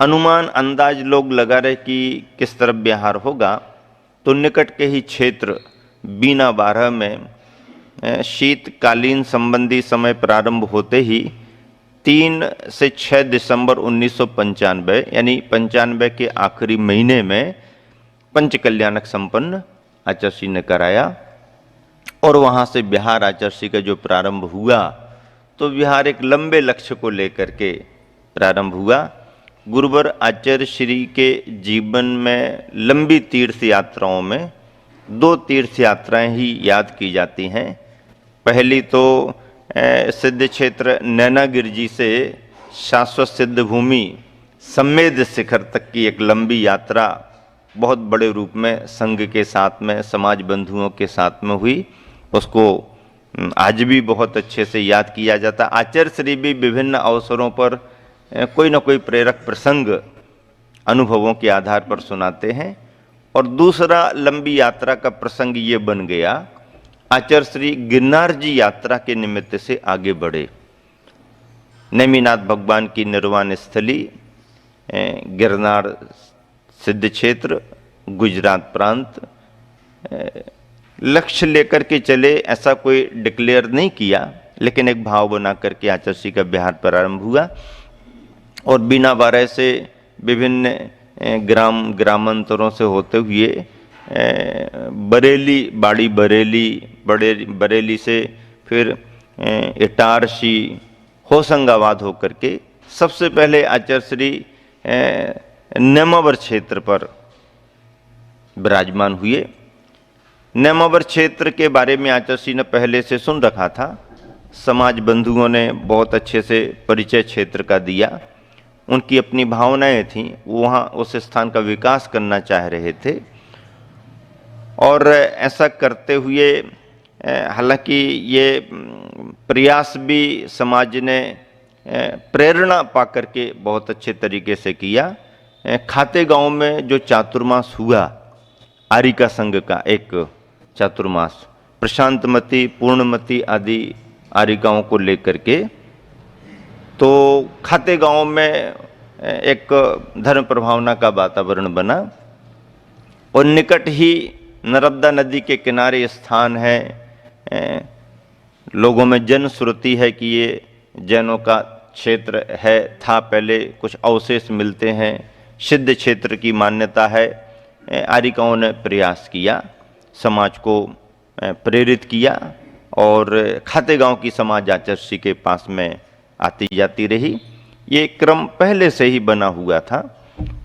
अनुमान अंदाज लोग लगा रहे कि किस तरफ बिहार होगा, तो निकट के ही क्षेत्र बीना 12 में शीतकालीन संबंधी समय प्रारंभ होते ही 3 से 6 दिसंबर 1995 यानी 95 के आखिरी महीने में पंचकल्याणक संपन्न आचर्षी ने कराया। और वहाँ से बिहार आचर्षी का जो प्रारंभ हुआ, तो बिहार एक लंबे लक्ष्य को लेकर के प्रारंभ हुआ। गुरुवर आचार्य श्री के जीवन में लंबी तीर्थ यात्राओं में 2 तीर्थ यात्राएं ही याद की जाती हैं। पहली तो सिद्ध क्षेत्र नैनागिर जी से शाश्वत सिद्ध भूमि सम्मेद शिखर तक की एक लंबी यात्रा बहुत बड़े रूप में संघ के साथ में, समाज बंधुओं के साथ में हुई। उसको आज भी बहुत अच्छे से याद किया जाता। आचार्य श्री भी विभिन्न अवसरों पर कोई न कोई प्रेरक प्रसंग अनुभवों के आधार पर सुनाते हैं। और दूसरा लंबी यात्रा का प्रसंग ये बन गया, आचार्य श्री गिरनार जी यात्रा के निमित्त से आगे बढ़े। नेमिनाथ भगवान की निर्वाण स्थली गिरनार सिद्ध क्षेत्र गुजरात प्रांत लक्ष्य लेकर के चले, ऐसा कोई डिक्लेयर नहीं किया, लेकिन एक भाव बना करके आचार्य श्री का बिहार प्रारंभ हुआ। और बीना 12 से विभिन्न ग्रामांतरों से होते हुए बरेली, बाड़ी बरेली से फिर इटारसी, होशंगाबाद होकर के सबसे पहले आचार्य श्री नेमावर क्षेत्र पर विराजमान हुए। नेमावर क्षेत्र के बारे में आचार्य श्री ने पहले से सुन रखा था। समाज बंधुओं ने बहुत अच्छे से परिचय क्षेत्र का दिया। उनकी अपनी भावनाएं थीं, वहाँ उस स्थान का विकास करना चाह रहे थे। और ऐसा करते हुए हालांकि ये प्रयास भी समाज ने प्रेरणा पाकर के बहुत अच्छे तरीके से किया। खाते गांव में जो चातुर्मास हुआ, आरिका संघ का एक चातुर्मास, प्रशांतमती, पूर्णमती आदि आरिकाओं को लेकर के, तो खाते गांव में एक धर्म प्रभावना का वातावरण बना। और निकट ही नर्मदा नदी के किनारे स्थान है। लोगों में जन श्रुति है कि ये जैनों का क्षेत्र है, था पहले, कुछ अवशेष मिलते हैं, सिद्ध क्षेत्र की मान्यता है। आरिकाओं ने प्रयास किया, समाज को प्रेरित किया और खाते गांव की समाज आचार्य श्री के पास में आती जाती रही। ये क्रम पहले से ही बना हुआ था।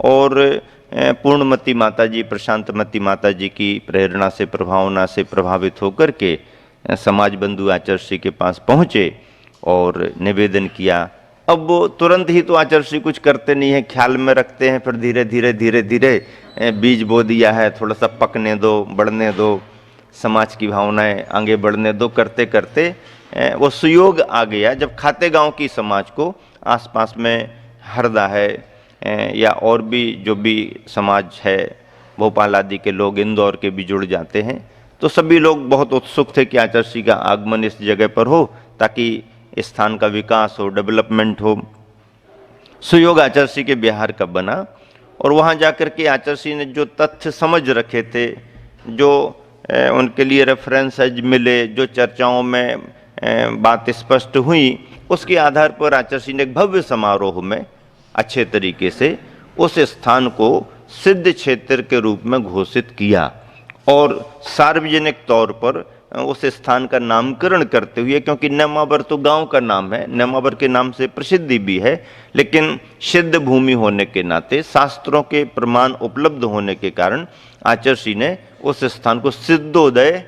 और पूर्णमती माता जी, प्रशांतमती माता जी की प्रेरणा से, प्रभावना से प्रभावित होकर के समाज बंधु आचार्य श्री के पास पहुँचे और निवेदन किया। अब वो तुरंत ही तो आचार्य श्री कुछ करते नहीं है, ख्याल में रखते हैं, फिर धीरे धीरे बीज बो दिया है, थोड़ा सा पकने दो, बढ़ने दो, समाज की भावनाएं आगे बढ़ने दो, करते करते वो सुयोग आ गया। जब खाते गांव की समाज को आसपास में हरदा है या और भी जो भी समाज है, भोपाल आदि के लोग, इंदौर के भी जुड़ जाते हैं, तो सभी लोग बहुत उत्सुक थे कि आचार्य श्री का आगमन इस जगह पर हो ताकि स्थान का विकास हो, डेवलपमेंट हो। सुयोग आचार्य श्री के बिहार का बना। और वहाँ जाकर के आचार्य श्री ने जो तथ्य समझ रखे थे, जो उनके लिए रेफरेंसेज मिले, जो चर्चाओं में बात स्पष्ट हुई, उसके आधार पर आचार्य श्री ने एक भव्य समारोह में अच्छे तरीके से उस स्थान को सिद्ध क्षेत्र के रूप में घोषित किया और सार्वजनिक तौर पर उस स्थान का नामकरण करते हुए, क्योंकि नेमावर तो गांव का नाम है, नेमावर के नाम से प्रसिद्धि भी है, लेकिन सिद्ध भूमि होने के नाते, शास्त्रों के प्रमाण उपलब्ध होने के कारण आचार्य श्री ने उस स्थान को सिद्धोदय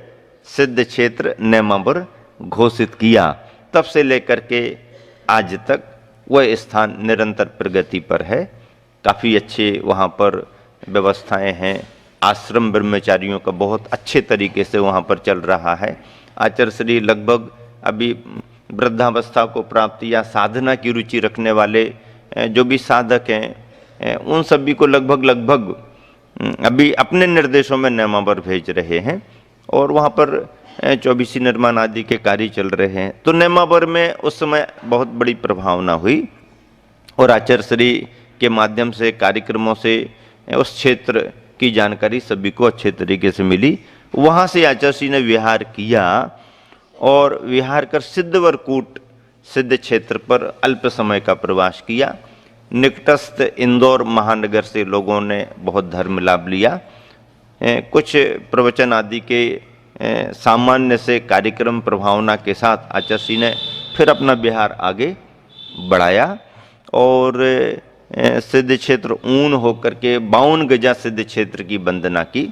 सिद्ध क्षेत्र नेमावर घोषित किया। तब से लेकर के आज तक वह स्थान निरंतर प्रगति पर है। काफ़ी अच्छे वहाँ पर व्यवस्थाएं हैं, आश्रम ब्रह्मचारियों का बहुत अच्छे तरीके से वहाँ पर चल रहा है। आचार्य श्री लगभग अभी वृद्धावस्था को प्राप्त या साधना की रुचि रखने वाले जो भी साधक हैं, उन सभी को लगभग अभी अपने निर्देशों में नेमावर भेज रहे हैं और वहाँ पर 24 निर्माण आदि के कार्य चल रहे हैं। तो नेमावर में उस समय बहुत बड़ी प्रभावना हुई और आचार्य श्री के माध्यम से, कार्यक्रमों से उस क्षेत्र की जानकारी सभी को अच्छे तरीके से मिली। वहाँ से आचार्य ने विहार किया और विहार कर सिद्धवरकूट सिद्ध क्षेत्र पर अल्प समय का प्रवास किया। निकटस्थ इंदौर महानगर से लोगों ने बहुत धर्म लाभ लिया। कुछ प्रवचन आदि के सामान्य से कार्यक्रम प्रभावना के साथ आचार्य ने फिर अपना बिहार आगे बढ़ाया और सिद्ध क्षेत्र ऊन होकर के 52 गजा सिद्ध क्षेत्र की वंदना की।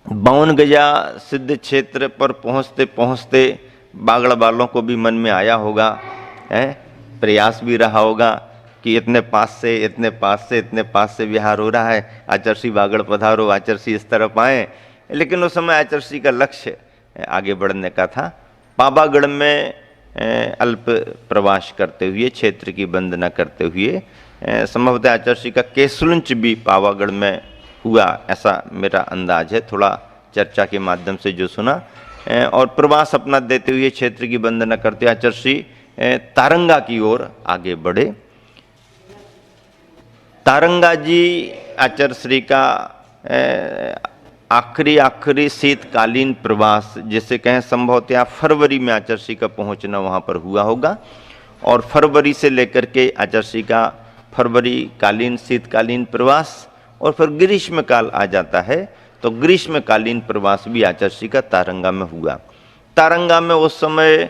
52 गजा सिद्ध क्षेत्र पर पहुँचते पहुँचते बागड़ वालों को भी मन में आया होगा, प्रयास भी रहा होगा कि इतने पास से इतने पास से इतने पास से विहार हो रहा है, आचार्य बागड़ पधारो, आचार्य इस तरफ आए। लेकिन उस समय आचार्य का लक्ष्य आगे बढ़ने का था। पावागढ़ में अल्प प्रवास करते हुए, क्षेत्र की वंदना करते हुए, संभवतः आचार्य का केसलुंच भी पावागढ़ में हुआ, ऐसा मेरा अंदाज है, थोड़ा चर्चा के माध्यम से जो सुना। और प्रवास अपना देते हुए क्षेत्र की वंदना करते आचार्य तारंगा की ओर आगे बढ़े। तारंगा जी आचार्य श्री का आखिरी शीतकालीन प्रवास जिसे कहें, संभवतः फरवरी में आचार्य श्री का पहुंचना वहां पर हुआ होगा। और फरवरी से लेकर के आचार्य श्री का फरवरी कालीन शीतकालीन प्रवास और फिर ग्रीष्म काल आ जाता है, तो ग्रीष्मकालीन प्रवास भी आचार्य श्री का तारंगा में हुआ। तारंगा में उस समय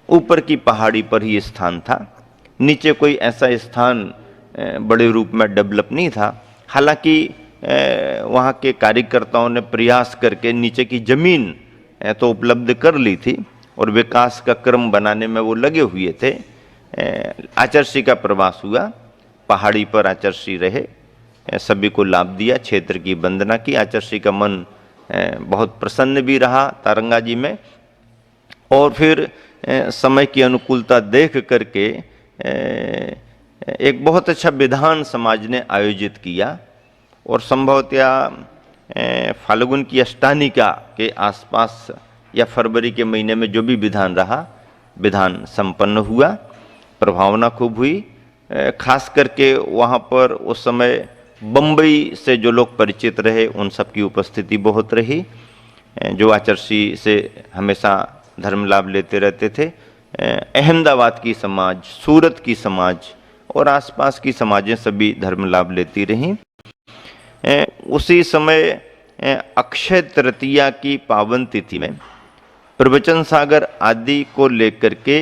ऊपर की पहाड़ी पर ही स्थान था, नीचे कोई ऐसा स्थान बड़े रूप में डेवलप नहीं था। हालांकि वहाँ के कार्यकर्ताओं ने प्रयास करके नीचे की जमीन तो उपलब्ध कर ली थी और विकास का क्रम बनाने में वो लगे हुए थे। आचार्य श्री का प्रवास हुआ, पहाड़ी पर आचार्य श्री रहे, सभी को लाभ दिया, क्षेत्र की वंदना की। आचार्य श्री का मन बहुत प्रसन्न भी रहा तारंगा जी में। और फिर समय की अनुकूलता देख करके एक बहुत अच्छा विधान समाज ने आयोजित किया और संभवतः फाल्गुन की अष्टानिका के आसपास या फरवरी के महीने में जो भी विधान रहा, विधान संपन्न हुआ, प्रभावना खूब हुई। खास करके वहाँ पर उस समय बम्बई से जो लोग परिचित रहे उन सब की उपस्थिति बहुत रही, जो आचार्य से हमेशा धर्म लाभ लेते रहते थे। अहमदाबाद की समाज, सूरत की समाज और आसपास की समाजें सभी धर्म लाभ लेती रहीं। उसी समय अक्षय तृतीया की पावन तिथि में प्रवचन सागर आदि को लेकर के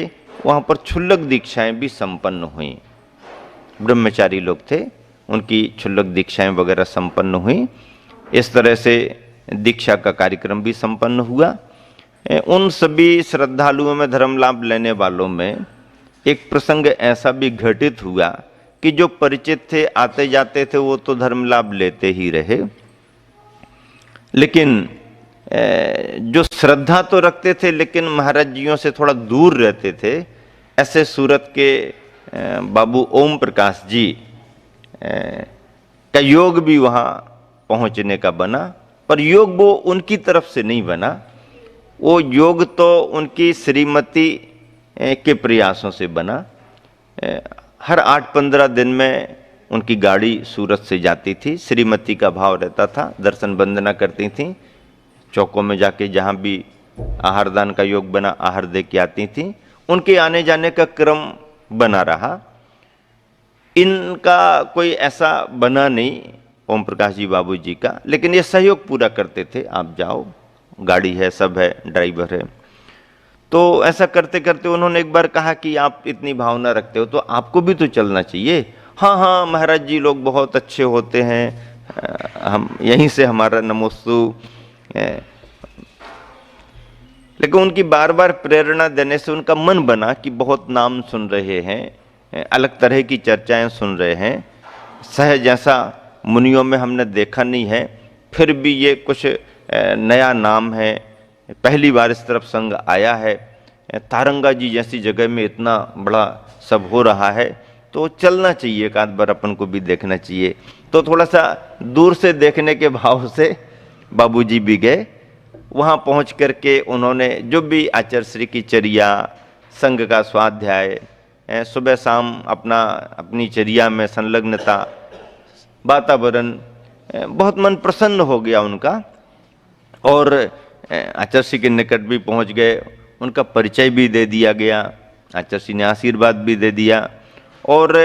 वहाँ पर क्षुल्लक दीक्षाएं भी संपन्न हुई। ब्रह्मचारी लोग थे, उनकी क्षुल्लक दीक्षाएं वगैरह संपन्न हुई। इस तरह से दीक्षा का कार्यक्रम भी संपन्न हुआ। उन सभी श्रद्धालुओं में, धर्म लाभ लेने वालों में एक प्रसंग ऐसा भी घटित हुआ कि जो परिचित थे, आते जाते थे, वो तो धर्म लाभ लेते ही रहे, लेकिन जो श्रद्धा तो रखते थे लेकिन महाराज जियों से थोड़ा दूर रहते थे, ऐसे सूरत के बाबू ओम प्रकाश जी का योग भी वहाँ पहुँचने का बना। पर योग वो उनकी तरफ से नहीं बना, वो योग तो उनकी श्रीमती के प्रयासों से बना। हर 8-15 दिन में उनकी गाड़ी सूरत से जाती थी, श्रीमती का भाव रहता था, दर्शन वंदना करती थीं, चौकों में जाके जहाँ भी आहार दान का योग बना आहार दे के आती थीं। उनके आने जाने का क्रम बना रहा। इनका कोई ऐसा बना नहीं ओम प्रकाश जी बाबू जी का, लेकिन ये सहयोग पूरा करते थे, आप जाओ, गाड़ी है, सब है, ड्राइवर है। तो ऐसा करते करते उन्होंने एक बार कहा कि आप इतनी भावना रखते हो तो आपको भी तो चलना चाहिए। हाँ हाँ महाराज जी लोग बहुत अच्छे होते हैं, हम यहीं से हमारा नमोस्तु। लेकिन उनकी बार बार प्रेरणा देने से उनका मन बना कि बहुत नाम सुन रहे हैं, अलग तरह की चर्चाएं सुन रहे हैं, सहज जैसा मुनियों में हमने देखा नहीं है, फिर भी ये कुछ नया नाम है, पहली बार इस तरफ संग आया है, तारंगा जी जैसी जगह में इतना बड़ा सब हो रहा है, तो चलना चाहिए, एक आध बार अपन को भी देखना चाहिए। तो थोड़ा सा दूर से देखने के भाव से बाबूजी भी गए। वहाँ पहुँच करके उन्होंने जो भी आचार्य श्री की चर्या, संघ का स्वाध्याय, सुबह शाम अपनी चर्या में संलग्नता, वातावरण, बहुत मन प्रसन्न हो गया उनका। और आचार्य के निकट भी पहुंच गए, उनका परिचय भी दे दिया गया, आचार्य ने आशीर्वाद भी दे दिया। और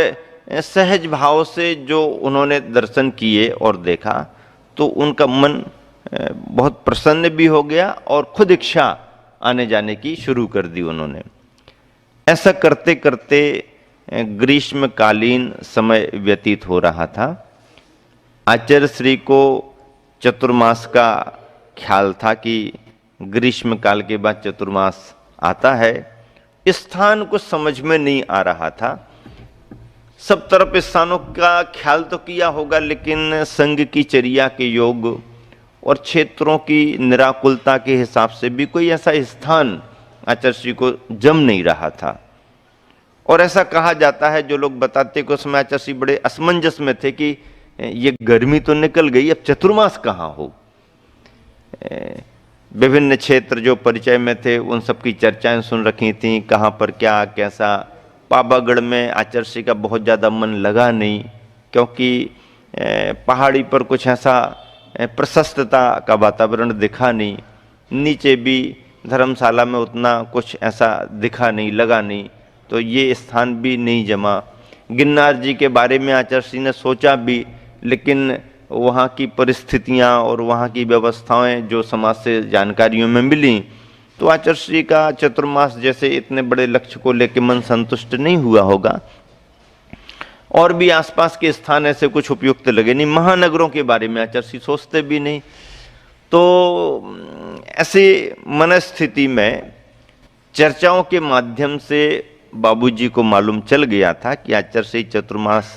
सहज भाव से जो उन्होंने दर्शन किए और देखा तो उनका मन बहुत प्रसन्न भी हो गया और खुद इच्छा आने जाने की शुरू कर दी उन्होंने। ऐसा करते करते ग्रीष्मकालीन समय व्यतीत हो रहा था। आचार्य श्री को चतुर्मास का ख्याल था कि ग्रीष्म काल के बाद चतुर्मास आता है। स्थान कुछ समझ में नहीं आ रहा था। सब तरफ स्थानों का ख्याल तो किया होगा, लेकिन संघ की चर्या के योग और क्षेत्रों की निराकुलता के हिसाब से भी कोई ऐसा स्थान आचार्य को जम नहीं रहा था। और ऐसा कहा जाता है, जो लोग बताते कि उसमें आचार्य बड़े असमंजस में थे कि ये गर्मी तो निकल गई, अब चतुर्मास कहाँ हो। विभिन्न क्षेत्र जो परिचय में थे उन सब की चर्चाएं सुन रखी थी, कहाँ पर क्या कैसा। पावागढ़ में आचार्य का बहुत ज़्यादा मन लगा नहीं, क्योंकि पहाड़ी पर कुछ ऐसा प्रशस्तता का वातावरण दिखा नहीं, नीचे भी धर्मशाला में उतना कुछ ऐसा दिखा नहीं, लगा नहीं, तो ये स्थान भी नहीं जमा। गिरनार जी के बारे में आचार्य ने सोचा भी, लेकिन वहाँ की परिस्थितियाँ और वहाँ की व्यवस्थाएं जो समाज से जानकारियों में मिली, तो आचार्य का चतुर्मास जैसे इतने बड़े लक्ष्य को लेकर मन संतुष्ट नहीं हुआ होगा। और भी आसपास के स्थान ऐसे कुछ उपयुक्त लगे नहीं, महानगरों के बारे में आचार्य सोचते भी नहीं। तो ऐसी मनस्थिति में चर्चाओं के माध्यम से बाबूजी को मालूम चल गया था कि आचार्य चतुर्मास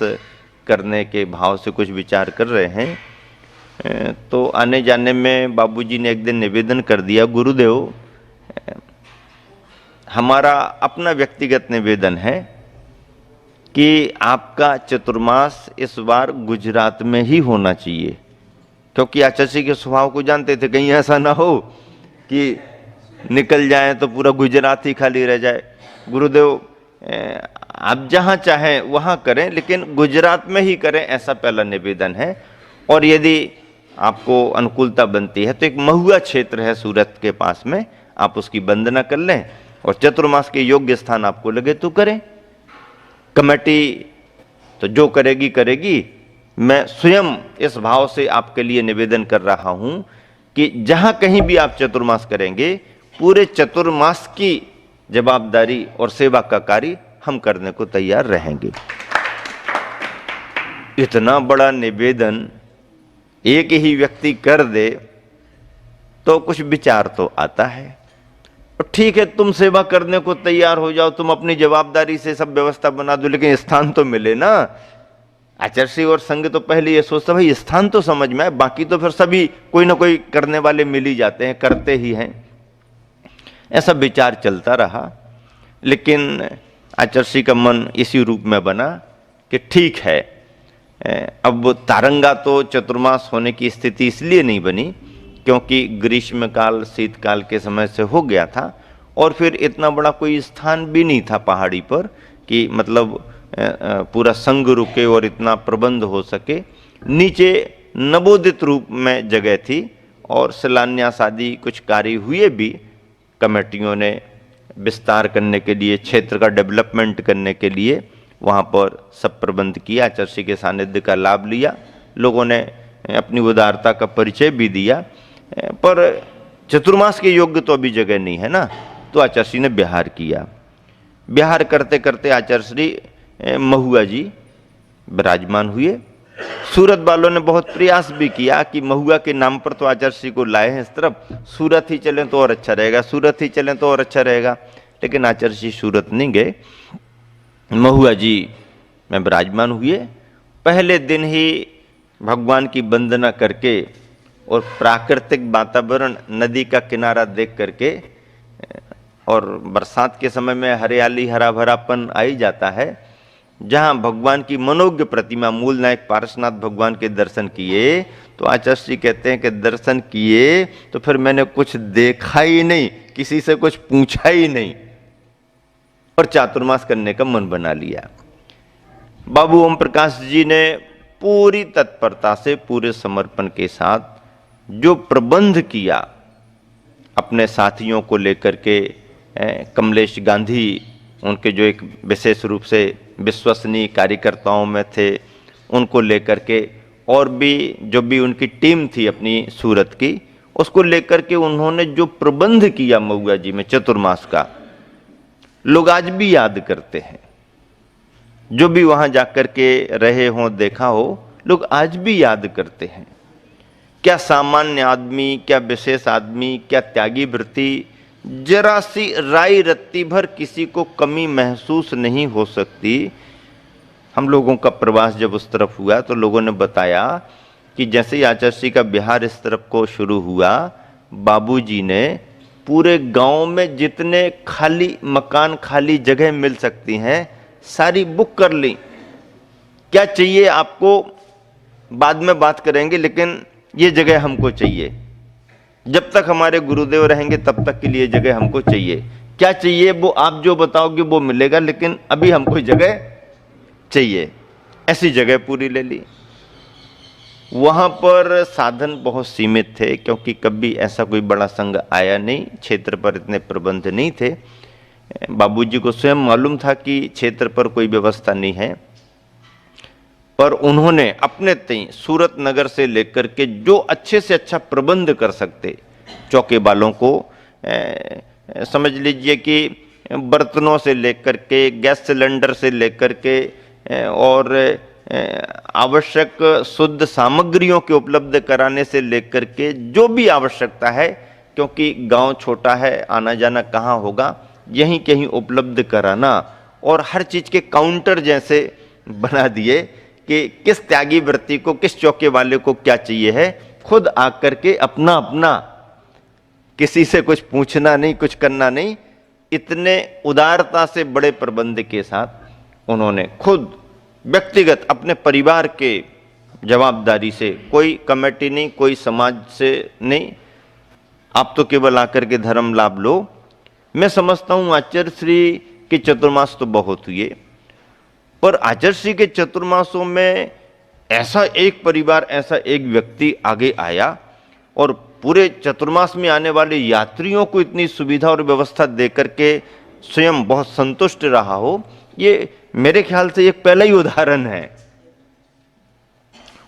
करने के भाव से कुछ विचार कर रहे हैं। तो आने जाने में बाबूजी ने एक दिन निवेदन कर दिया, गुरुदेव हमारा अपना व्यक्तिगत निवेदन है कि आपका चतुर्मास इस बार गुजरात में ही होना चाहिए, क्योंकि आचार्य के स्वभाव को जानते थे, कहीं ऐसा ना हो कि निकल जाए तो पूरा गुजरात ही खाली रह जाए। गुरुदेव आप जहाँ चाहें वहाँ करें, लेकिन गुजरात में ही करें, ऐसा पहला निवेदन है। और यदि आपको अनुकूलता बनती है तो एक महुआ क्षेत्र है सूरत के पास में, आप उसकी वंदना कर लें और चतुर्मास के योग्य स्थान आपको लगे तो करें। कमेटी तो जो करेगी करेगी, मैं स्वयं इस भाव से आपके लिए निवेदन कर रहा हूं कि जहां कहीं भी आप चतुर्मास करेंगे, पूरे चतुर्मास की जवाबदारी और सेवा का कार्य हम करने को तैयार रहेंगे। इतना बड़ा निवेदन एक ही व्यक्ति कर दे तो कुछ विचार तो आता है। ठीक है, तुम सेवा करने को तैयार हो जाओ, तुम अपनी जवाबदारी से सब व्यवस्था बना दो, लेकिन स्थान तो मिले ना। आचार्य और संघ तो पहले ये सोचता भाई स्थान तो समझ में आए, बाकी तो फिर सभी कोई ना कोई करने वाले मिल ही जाते हैं, करते ही हैं। ऐसा विचार चलता रहा, लेकिन आचार्य का मन इसी रूप में बना कि ठीक है, अब तारंगा तो चतुर्मास होने की स्थिति इसलिए नहीं बनी क्योंकि ग्रीष्मकाल शीतकाल के समय से हो गया था, और फिर इतना बड़ा कोई स्थान भी नहीं था पहाड़ी पर कि मतलब पूरा संघ रुके और इतना प्रबंध हो सके। नीचे नवोदित रूप में जगह थी और शिलान्यास आदि कुछ कार्य हुए भी। कमेटियों ने विस्तार करने के लिए, क्षेत्र का डेवलपमेंट करने के लिए वहाँ पर सब प्रबंध किया। आचार्य के सानिध्य का लाभ लिया, लोगों ने अपनी उदारता का परिचय भी दिया, पर चतुर्मास के योग्य तो अभी जगह नहीं है ना, तो आचार्य ने बिहार किया। बिहार करते करते आचार्य महुआ जी विराजमान हुए। सूरत वालों ने बहुत प्रयास भी किया कि महुआ के नाम पर तो आचार्य को लाए हैं इस तरफ, सूरत ही चलें तो और अच्छा रहेगा, सूरत ही चलें तो और अच्छा रहेगा, लेकिन आचार्य सूरत नहीं गए, महुआ जी में विराजमान हुए। पहले दिन ही भगवान की वंदना करके और प्राकृतिक वातावरण, नदी का किनारा देख करके, और बरसात के समय में हरियाली हरा भरापन आ ही जाता है, जहाँ भगवान की मनोज्ञ प्रतिमा मूल नायक पारसनाथ भगवान के दर्शन किए, तो आचार्य जी कहते हैं कि दर्शन किए तो फिर मैंने कुछ देखा ही नहीं, किसी से कुछ पूछा ही नहीं, और चातुर्मास करने का मन बना लिया। बाबू ओम प्रकाश जी ने पूरी तत्परता से, पूरे समर्पण के साथ जो प्रबंध किया अपने साथियों को लेकर के, कमलेश गांधी उनके जो एक विशेष रूप से विश्वसनीय कार्यकर्ताओं में थे, उनको लेकर के, और भी जो भी उनकी टीम थी अपनी सूरत की, उसको लेकर के उन्होंने जो प्रबंध किया महुआ जी में चतुर्मास का, लोग आज भी याद करते हैं। जो भी वहां जाकर के रहे हों, देखा हो, लोग आज भी याद करते हैं। क्या सामान्य आदमी, क्या विशेष आदमी, क्या त्यागी वृत्ति, जरा सी राई रत्ती भर किसी को कमी महसूस नहीं हो सकती। हम लोगों का प्रवास जब उस तरफ हुआ तो लोगों ने बताया कि जैसे ही आचार्य श्री का बिहार इस तरफ को शुरू हुआ, बाबूजी ने पूरे गांव में जितने खाली मकान, खाली जगह मिल सकती हैं, सारी बुक कर ली। क्या चाहिए आपको बाद में बात करेंगे, लेकिन ये जगह हमको चाहिए। जब तक हमारे गुरुदेव रहेंगे तब तक के लिए जगह हमको चाहिए। क्या चाहिए वो आप जो बताओगे वो मिलेगा, लेकिन अभी हमको जगह चाहिए। ऐसी जगह पूरी ले ली। वहां पर साधन बहुत सीमित थे, क्योंकि कभी ऐसा कोई बड़ा संघ आया नहीं, क्षेत्र पर इतने प्रबंध नहीं थे। बाबूजी को स्वयं मालूम था कि क्षेत्र पर कोई व्यवस्था नहीं है, पर उन्होंने अपने तय सूरत नगर से लेकर के जो अच्छे से अच्छा प्रबंध कर सकते, चौके वालों को समझ लीजिए कि बर्तनों से लेकर के, गैस सिलेंडर से लेकर के, और आवश्यक शुद्ध सामग्रियों के उपलब्ध कराने से लेकर के, जो भी आवश्यकता है, क्योंकि गांव छोटा है, आना जाना कहाँ होगा, यहीं कहीं उपलब्ध कराना, और हर चीज के काउंटर जैसे बना दिए कि किस त्यागी वृत्ति को, किस चौके वाले को क्या चाहिए है, खुद आकर के अपना अपना, किसी से कुछ पूछना नहीं, कुछ करना नहीं। इतने उदारता से बड़े प्रबंध के साथ उन्होंने खुद व्यक्तिगत अपने परिवार के जवाबदारी से, कोई कमेटी नहीं, कोई समाज से नहीं, आप तो केवल आकर के धर्म लाभ लो। मैं समझता हूं आचार्य श्री के चतुर्मास तो बहुत हुए, पर आचार्य श्री के चतुर्मासों में ऐसा एक परिवार, ऐसा एक व्यक्ति आगे आया और पूरे चतुर्मास में आने वाले यात्रियों को इतनी सुविधा और व्यवस्था देकर के स्वयं बहुत संतुष्ट रहा हो, ये मेरे ख्याल से एक पहला ही उदाहरण है।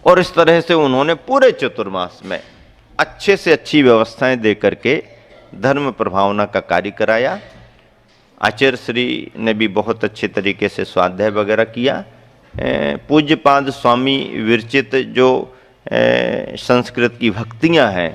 और इस तरह से उन्होंने पूरे चतुर्मास में अच्छे से अच्छी व्यवस्थाएं देकर के धर्म प्रभावना का कार्य कराया। आचार्य श्री ने भी बहुत अच्छे तरीके से स्वाध्याय वगैरह किया। पूज्यपाद स्वामी विरचित जो संस्कृत की भक्तियां हैं,